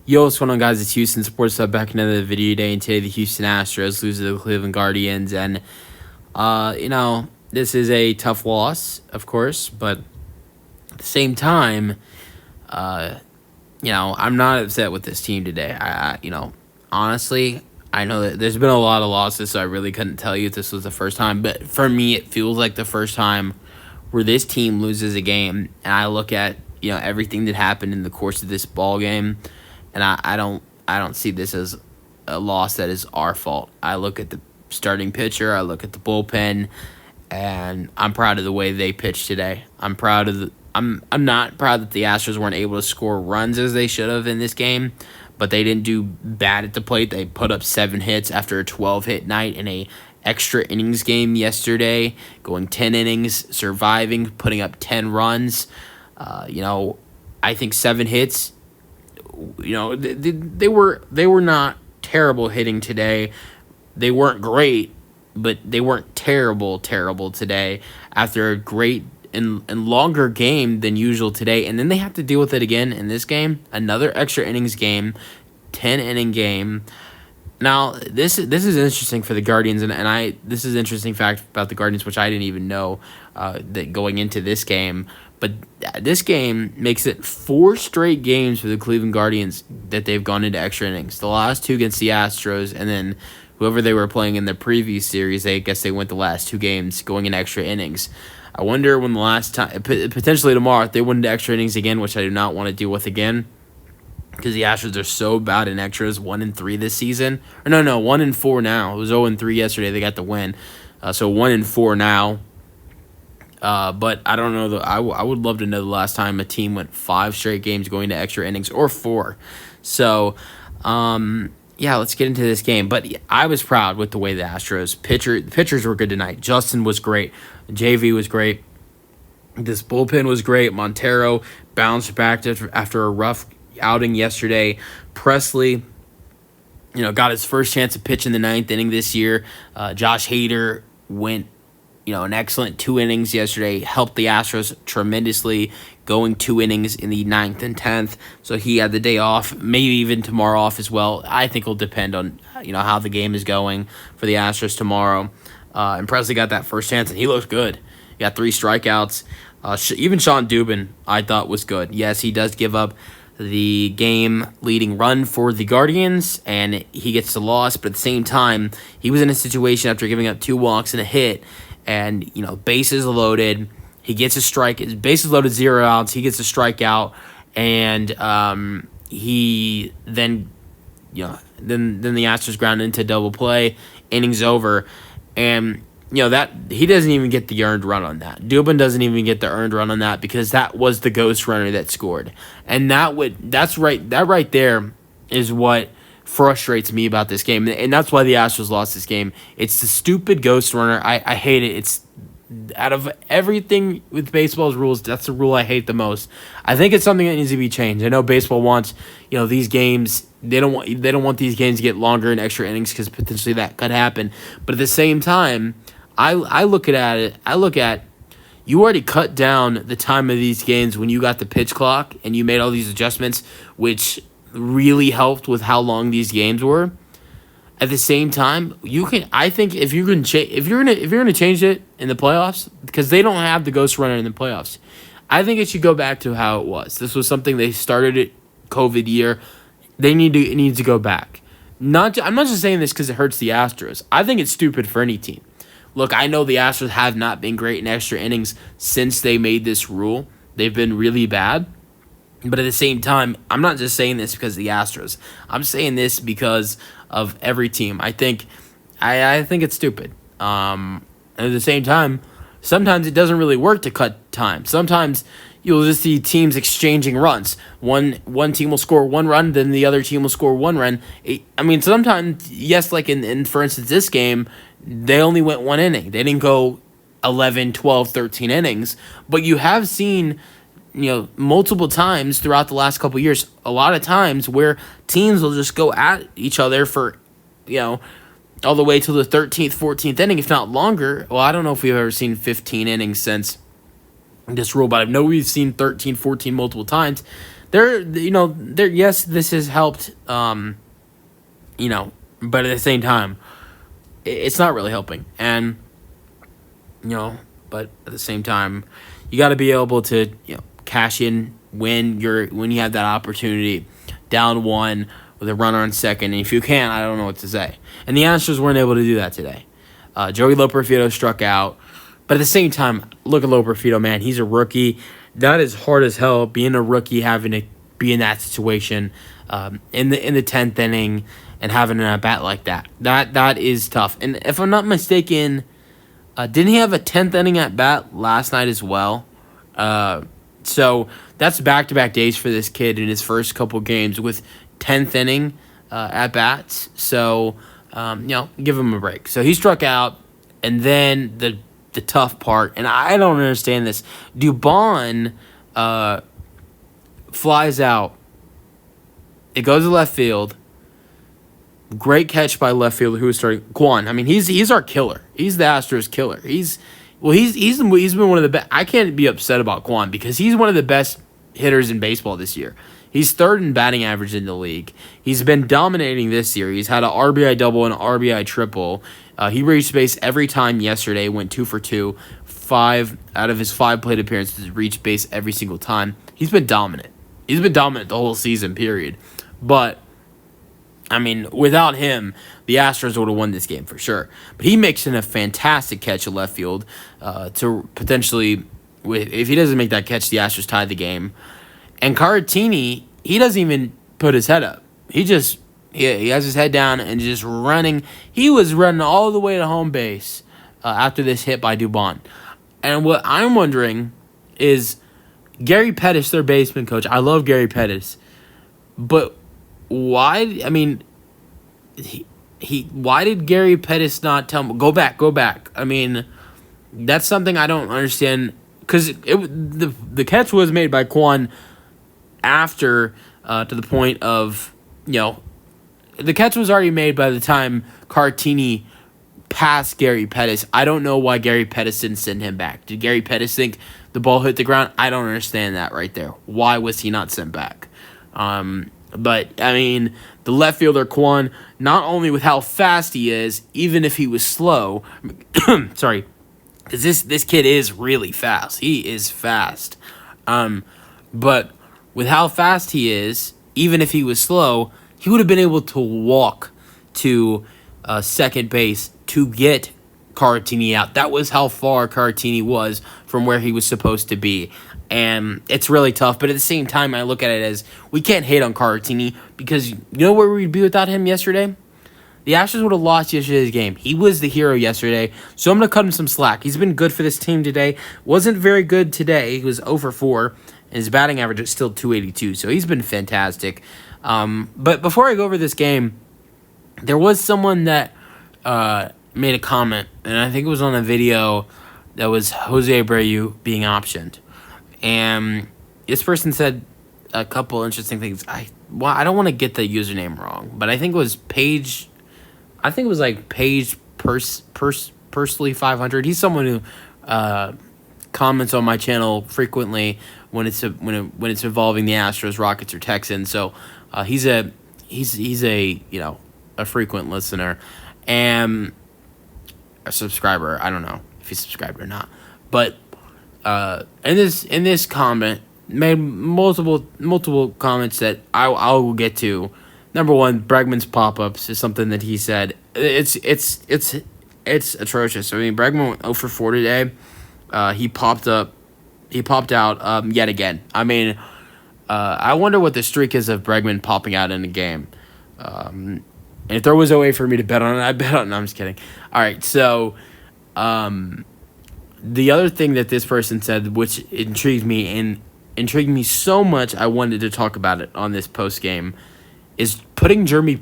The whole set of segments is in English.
Yo, what's going on, guys? It's Houston Sports Hub back another video day, and today the Houston Astros lose to the Cleveland Guardians, and this is a tough loss, of course, but at the same time, I'm not upset with this team today. Honestly, I know that there's been a lot of losses, so I really couldn't tell you if this was the first time, but for me, it feels like the first time where this team loses a game, and I look at everything that happened in the course of this ball game. And I don't see this as a loss that is our fault. I look at the starting pitcher, I look at the bullpen, and I'm proud of the way they pitched today. I'm not proud that the Astros weren't able to score runs as they should have in this game, but they didn't do bad at the plate. They put up 7 hits after a 12-hit night in a extra innings game yesterday, going 10 innings, surviving, putting up 10 runs. I think 7 hits. They were not terrible hitting today. They weren't great, but they weren't terrible today after a great and longer game than usual today. And then they have to deal with it again in this game, another extra innings game, 10-inning game. Now, this is interesting for the Guardians, and this is an interesting fact about the Guardians, which I didn't even know that going into this game. But this game makes it 4 straight games for the Cleveland Guardians that they've gone into extra innings. The last 2 against the Astros, and then whoever they were playing in the previous series, I guess they went the last 2 games going in extra innings. I wonder when the last time, potentially tomorrow, if they went into extra innings again, which I do not want to deal with again, because the Astros are so bad in extras, 1-3 this season. Or no, 1-4 now. It was 0-3 yesterday. They got the win, so 1-4 now. But I don't know. I would love to know the last time a team went 5 straight games going to extra innings, or 4. So, let's get into this game. But I was proud with the way the Astros pitchers were good tonight. Justin was great. JV was great. This bullpen was great. Montero bounced back after a rough outing yesterday. Presley, got his first chance to pitch in the 9th inning this year. Josh Hader went an excellent 2 innings yesterday, helped the Astros tremendously, going 2 innings in the 9th and 10th. So he had the day off, maybe even tomorrow off as well. I think it'll depend on how the game is going for the Astros tomorrow. And Presley got that first chance, and he looked good. He got 3 strikeouts. Even Sean Dubin, I thought, was good. Yes, he does give up the game-leading run for the Guardians, and he gets the loss. But at the same time, he was in a situation after giving up 2 walks and a hit, and bases loaded. He gets a strike. Bases loaded, 0 outs. He gets a strikeout, and he then then the Astros ground into double play. Innings over, and that he doesn't even get the earned run on that. Dubin doesn't even get the earned run on that because that was the ghost runner that scored, and that right there is what frustrates me about this game, and that's why the Astros lost this game. It's the stupid ghost runner. I hate it. It's out of everything with baseball's rules, that's the rule I hate the most. I think it's something that needs to be changed. I know baseball wants these games. They don't want these games to get longer in extra innings because potentially that could happen. But at the same time, I look at you already cut down the time of these games when you got the pitch clock and you made all these adjustments, which really helped with how long these games were. At the same time, I think if you're gonna change it in the playoffs, because they don't have the ghost runner in the playoffs, I think it should go back to how it was. This was something they started it COVID year. It needs to go back. I'm not just saying this because it hurts the Astros. I think it's stupid for any team. Look, I know the Astros have not been great in extra innings since they made this rule. They've been really bad. But at the same time, I'm not just saying this because of the Astros. I'm saying this because of every team. I think it's stupid. And at the same time, sometimes it doesn't really work to cut time. Sometimes you'll just see teams exchanging runs. One team will score 1 run, then the other team will score 1 run. Sometimes, yes, like in for instance, this game, they only went 1 inning. They didn't go 11, 12, 13 innings. But you have seen multiple times throughout the last couple of years, a lot of times where teams will just go at each other for, all the way to the 13th, 14th inning, if not longer. Well, I don't know if we've ever seen 15 innings since this rule, but I know we've seen 13, 14 multiple times. yes, this has helped. But at the same time, it's not really helping, and but at the same time, you got to be able to cash in when you have that opportunity, down one with a runner on second, and if you can't, I don't know what to say. And the Astros weren't able to do that today. Joey Loperfido struck out, but at the same time, look at Loperfido, man. He's a rookie. That is hard as hell, being a rookie, having to be in that situation in the 10th inning and having an at-bat like that. That is tough. And if I'm not mistaken, didn't he have a 10th inning at-bat last night as well? So that's back-to-back days for this kid in his first couple games with 10th inning at-bats. So, give him a break. So he struck out, and then the tough part, and I don't understand this. Dubon flies out. It goes to left field. Great catch by left fielder who was starting. Kwon. I mean, he's our killer. He's the Astros killer. He's been one of the best. I can't be upset about Kwon because he's one of the best hitters in baseball this year. He's third in batting average in the league. He's been dominating this year. He's had an RBI double and an RBI triple. He reached base every time yesterday, went 2 for 2. 5 out of his 5 plate appearances reached base every single time. He's been dominant. He's been dominant the whole season, period. But, I mean, without him, the Astros would have won this game for sure. But he makes a fantastic catch at left field to potentially, if he doesn't make that catch, the Astros tie the game. And Caratini, he doesn't even put his head up. He has his head down and just running. He was running all the way to home base after this hit by Dubon. And what I'm wondering is Gary Pettis, their baseman coach. I love Gary Pettis. But why? I mean, why did Gary Pettis not tell him, go back? I mean, that's something I don't understand. Because the catch was made by Kwon after, to the point of, the catch was already made by the time Caratini passed Gary Pettis. I don't know why Gary Pettis didn't send him back. Did Gary Pettis think the ball hit the ground? I don't understand that right there. Why was he not sent back? But, I mean, the left fielder, Kwon, not only with how fast he is, even if he was slow, sorry, because this kid is really fast. He is fast. But with how fast he is, even if he was slow, he would have been able to walk to second base to get Caratini out. That was how far Caratini was from where he was supposed to be. And it's really tough. But at the same time, I look at it as we can't hate on Caratini because you know where we'd be without him yesterday? The Astros would have lost yesterday's game. He was the hero yesterday, so I'm going to cut him some slack. He's been good for this team today. Wasn't very good today. He was 0 for 4, and his batting average is still 282, so he's been fantastic. But before I go over this game, there was someone that made a comment, and I think it was on a video that was Jose Abreu being optioned. And this person said a couple interesting things. I don't want to get the username wrong, but I think it was Paige. I think it was like Paige Pursley 500. He's someone who comments on my channel frequently when it's involving the Astros, Rockets, or Texans. So he's a a frequent listener and a subscriber. I don't know if he's subscribed or not, but in this comment made multiple comments that I will get to. Number one, Bregman's pop-ups is something that he said. It's atrocious. I mean, Bregman went 0 for 4 today. He popped out yet again. I mean, I wonder what the streak is of Bregman popping out in a game. And if there was a way for me to bet on it, I'd bet on it. No, I'm just kidding. All right, so the other thing that this person said, which intrigued me so much, I wanted to talk about it on this post game, is potentially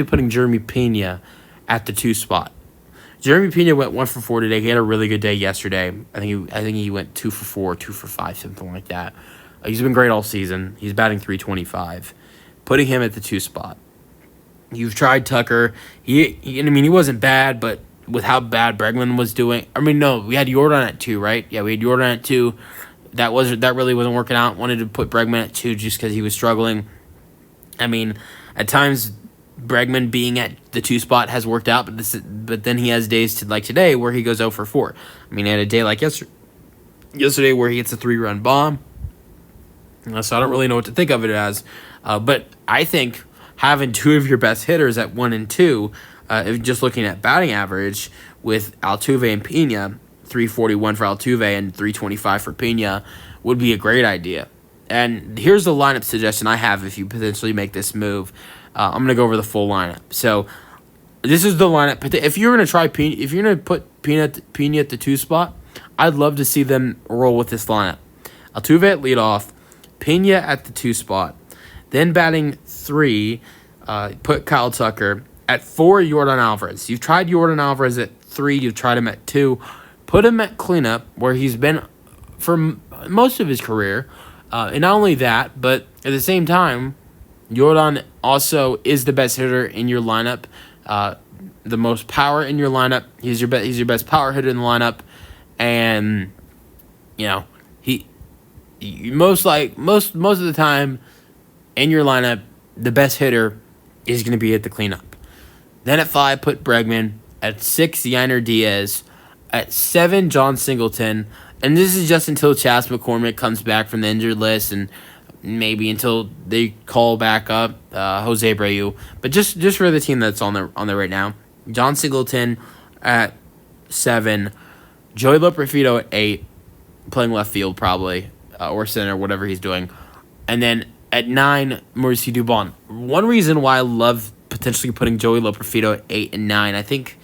putting Jeremy Pena at the 2 spot. Jeremy Pena went 1 for 4 today. He had a really good day yesterday. I think he went 2 for 4, 2 for 5, something like that. He's been great all season. He's batting .325. Putting him at the 2 spot. You've tried Tucker. He wasn't bad, but with how bad Bregman was doing. I mean, no, we had Jordan at 2, right? Yeah, we had Jordan at 2. that really wasn't working out. Wanted to put Bregman at 2 just because he was struggling. I mean, at times Bregman being at the 2 spot has worked out, but then he has days like today where he goes 0 for 4. I mean, he had a day like yesterday where he hits a 3-run bomb. So I don't really know what to think of it as. But I think having 2 of your best hitters at 1 and 2, if just looking at batting average with Altuve and Pena, 341 for Altuve and 325 for Pena, would be a great idea. And here's the lineup suggestion I have if you potentially make this move. I'm going to go over the full lineup. So this is the lineup. If you're going to try Pena, if you're going to put Pena at the 2 spot, I'd love to see them roll with this lineup. Altuve at leadoff, Pena at the 2 spot. Then batting 3, put Kyle Tucker. At 4, Yordan Alvarez. You've tried Yordan Alvarez at 3. You've tried him at 2. Put him at cleanup, where he's been for most of his career. And not only that, but at the same time, Yordan also is the best hitter in your lineup. The most power in your lineup. He's your best power hitter in the lineup. And, you know, most of the time in your lineup, the best hitter is going to be at the cleanup. Then at 5, put Bregman. At 6, Yainer Diaz. At 7, John Singleton. And this is just until Chas McCormick comes back from the injured list, and maybe until they call back up Jose Abreu. But just for the team that's on there right now, John Singleton at 7, Joey Loperfido at 8, playing left field probably, or center, whatever he's doing. And then at 9, Mauricio Dubon. One reason why I love potentially putting Joey Loperfido at 8 and 9, I think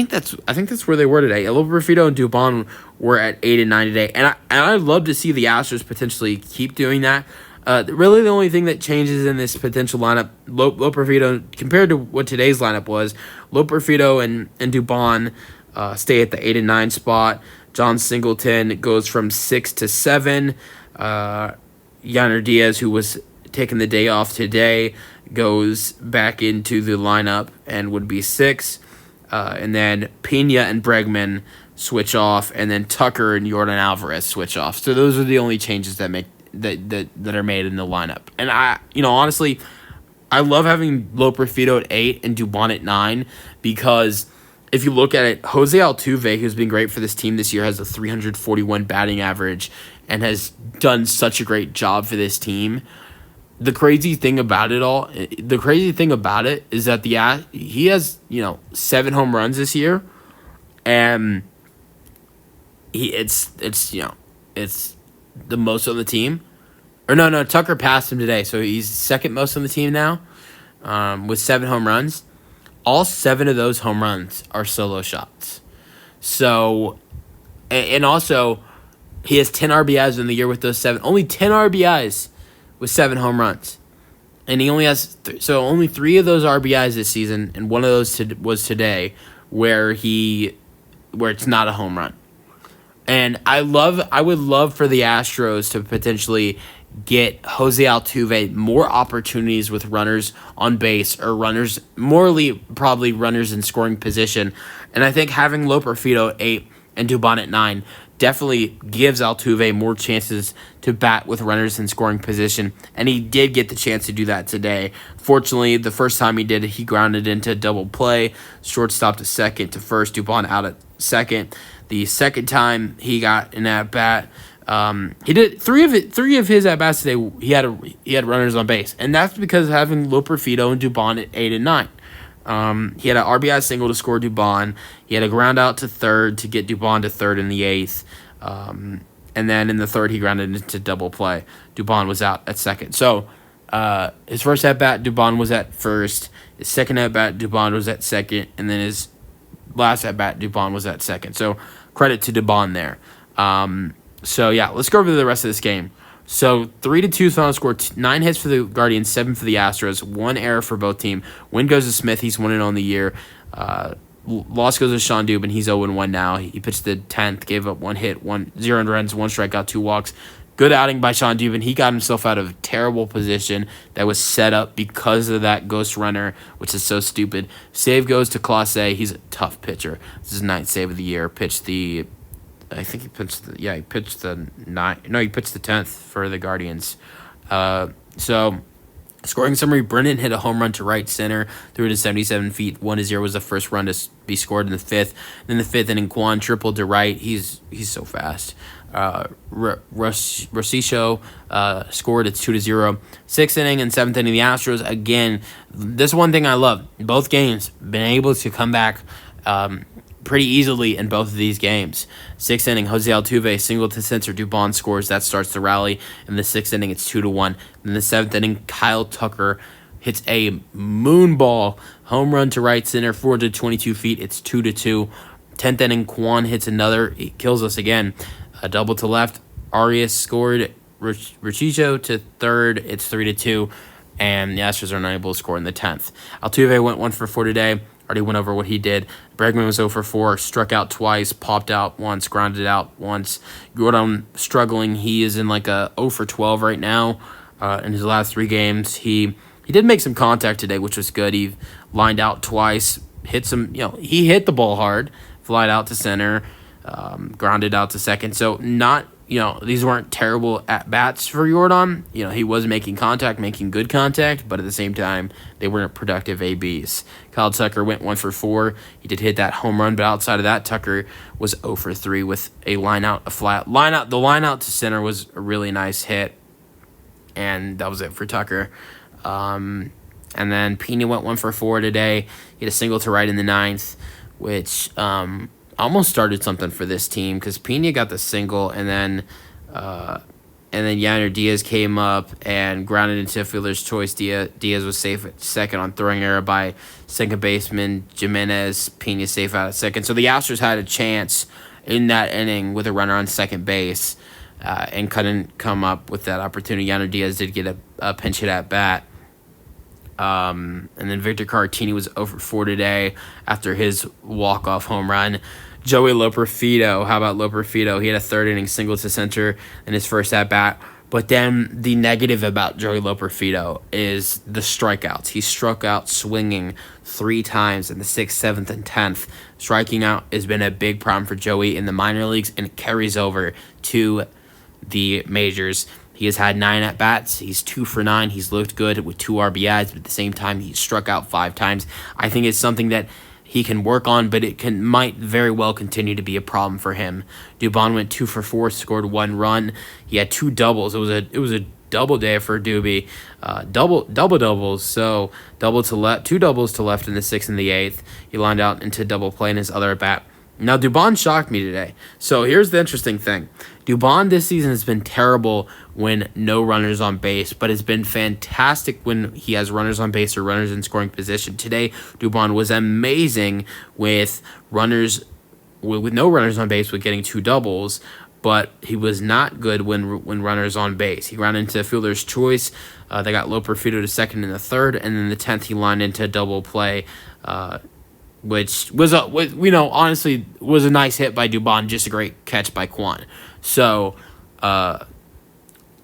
that's where they were today. Loperfido and Dubon were at 8 and 9 today, and I'd love to see the Astros potentially keep doing that. Really, the only thing that changes in this potential lineup, Loperfido compared to what today's lineup was, Loperfido and Dubon stay at the 8 and 9 spot. John Singleton goes from 6 to 7. Yainer Diaz, who was taking the day off today, goes back into the lineup and would be 6. And then Pena and Bregman switch off, and then Tucker and Yordan Alvarez switch off. So those are the only changes that are made in the lineup. And honestly, I love having Loperfido at 8 and Dubon at 9, because if you look at it, Jose Altuve, who's been great for this team this year, has a 341 batting average and has done such a great job for this team. The crazy thing about it is that he has 7 home runs this year, and it's the most on the team. Or no, Tucker passed him today, so he's second most on the team now, with 7 home runs. All 7 of those home runs are solo shots. So, and also, he has 10 RBIs in the year with those 7. Only 10 RBIs with 7 home runs. And he only has only 3 of those RBIs this season, and one of those was today, where it's not a home run. And I would love for the Astros to potentially get Jose Altuve more opportunities with runners on base, or probably runners in scoring position. And I think having Loperfido at 8 and Dubon at 9 definitely gives Altuve more chances to bat with runners in scoring position, and he did get the chance to do that today. Fortunately, the first time he did it, he grounded into double play, shortstop to second to first, Dubon out at second. The second time he got an at bat, he did three of his at bats today. He had runners on base, and that's because of having Loperfido and Dubon at 8 and 9. He had an RBI single to score Dubon. He had a ground out to third to get Dubon to third in the 8th. And then in the 3rd, he grounded into double play. Dubon was out at second. So his first at-bat, Dubon was at first. His second at-bat, Dubon was at second. And then his last at-bat, Dubon was at second. So credit to Dubon there. Let's go over the rest of this game. So 3-2 final score, 9 hits for the Guardians, 7 for the Astros, 1 error for both teams. Win goes to Smith, he's 1-0 on the year. Loss goes to Sean Dubin, he's 0-1 now. He pitched the 10th, gave up 1 hit, 0 runs, 1 strikeout, 2 walks. Good outing by Sean Dubin. He got himself out of a terrible position that was set up because of that ghost runner, which is so stupid. Save goes to Clase. He's a tough pitcher. This is his 9th save of the year. Pitched the I think he pitched the nine. No, he pitched the 10th for the Guardians. So scoring summary: Brennan hit a home run to right center, threw it to 77 feet. 1-0 was the first run to be scored in the fifth. Then the fifth inning, Quan tripled to right. He's so fast. Rosicho scored. It's 2-0. Sixth inning and seventh inning, the Astros again. This one thing I love. Both games been able to come back pretty easily in both of these games. Sixth inning, Jose Altuve single to center. Dubon scores. That starts the rally. In the sixth inning, it's 2-1. In the seventh inning, Kyle Tucker hits a moonball home run to right center, 422 feet. It's 2-2. 10th inning, Quan hits another. He kills us again. A double to left. Arias scored. Richicho to third. It's 3-2. And the Astros are unable to score in the 10th. Altuve went 1 for 4 today. Already went over what he did. Bregman was 0 for 4, struck out twice, popped out once, grounded out once. Gordon struggling. He is in like a 0 for 12 right now. In his last 3 games, he did make some contact today, which was good. He lined out twice, hit some. He hit the ball hard, flied out to center, grounded out to second. So not. These weren't terrible at-bats for Jordan. He was making contact, making good contact, but at the same time, they weren't productive ABs. Kyle Tucker went 1 for 4. He did hit that home run, but outside of that, Tucker was 0 for 3 with a flat line out. The line out to center was a really nice hit, and that was it for Tucker. And then Pena went 1 for 4 today. He had a single to right in the 9th, which almost started something for this team because Pena got the single, and then Yainer Diaz came up and grounded into fielder's choice. Diaz was safe at second on throwing error by second baseman Jimenez. Pena safe out at second. So the Astros had a chance in that inning with a runner on second base and couldn't come up with that opportunity. Yainer Diaz did get a pinch hit at bat. And then Victor Caratini was 0 for 4 today after his walk-off home run. Joey Loperfido, how about Loperfido? He had a third inning single to center in his first at-bat. But then the negative about Joey Loperfido is the strikeouts. He struck out swinging 3 times in the 6th, 7th, and 10th. Striking out has been a big problem for Joey in the minor leagues, and it carries over to the majors. He has had 9 at-bats. He's 2 for 9. He's looked good with 2 RBIs, but at the same time, he struck out 5 times. I think it's something that he can work on, but it might very well continue to be a problem for him. Dubon went 2 for 4, scored 1 run. He had 2 doubles. It was a double day for Doobie. Doubles. So 2 doubles to left in the 6th and the 8th. He lined out into double play in his other at bat. Now, Dubon shocked me today. So here's the interesting thing. Dubon this season has been terrible when no runners on base, but has been fantastic when he has runners on base or runners in scoring position. Today, Dubon was amazing with no runners on base with getting 2 doubles, but he was not good when runners on base. He ran into fielder's choice. They got Loperfido to second in the 3rd, and then the 10th he lined into double play, which was honestly was a nice hit by Dubon, just a great catch by Quan. So, but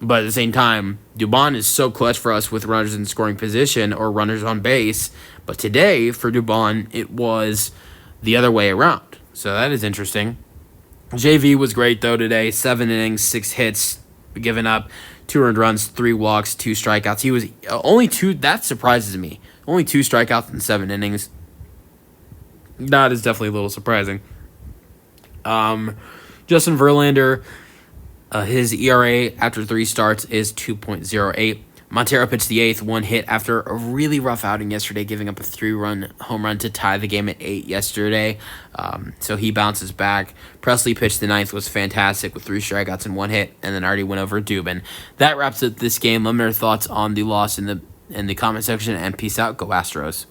at the same time, Dubon is so clutch for us with runners in scoring position or runners on base. But today, for Dubon, it was the other way around. So that is interesting. JV was great, though, today. 7 innings, 6 hits, given up 2 earned runs, 3 walks, 2 strikeouts. He was only 2. That surprises me. Only 2 strikeouts in 7 innings. That is definitely a little surprising. Justin Verlander, his ERA after 3 starts is 2.08. Montero pitched the 8th, 1 hit after a really rough outing yesterday, giving up a 3-run home run to tie the game at 8 yesterday. So he bounces back. Presley pitched the 9th, was fantastic with 3 strikeouts and 1 hit, and then already went over Dubin. That wraps up this game. Let me know your thoughts on the loss in the comment section, and peace out. Go Astros.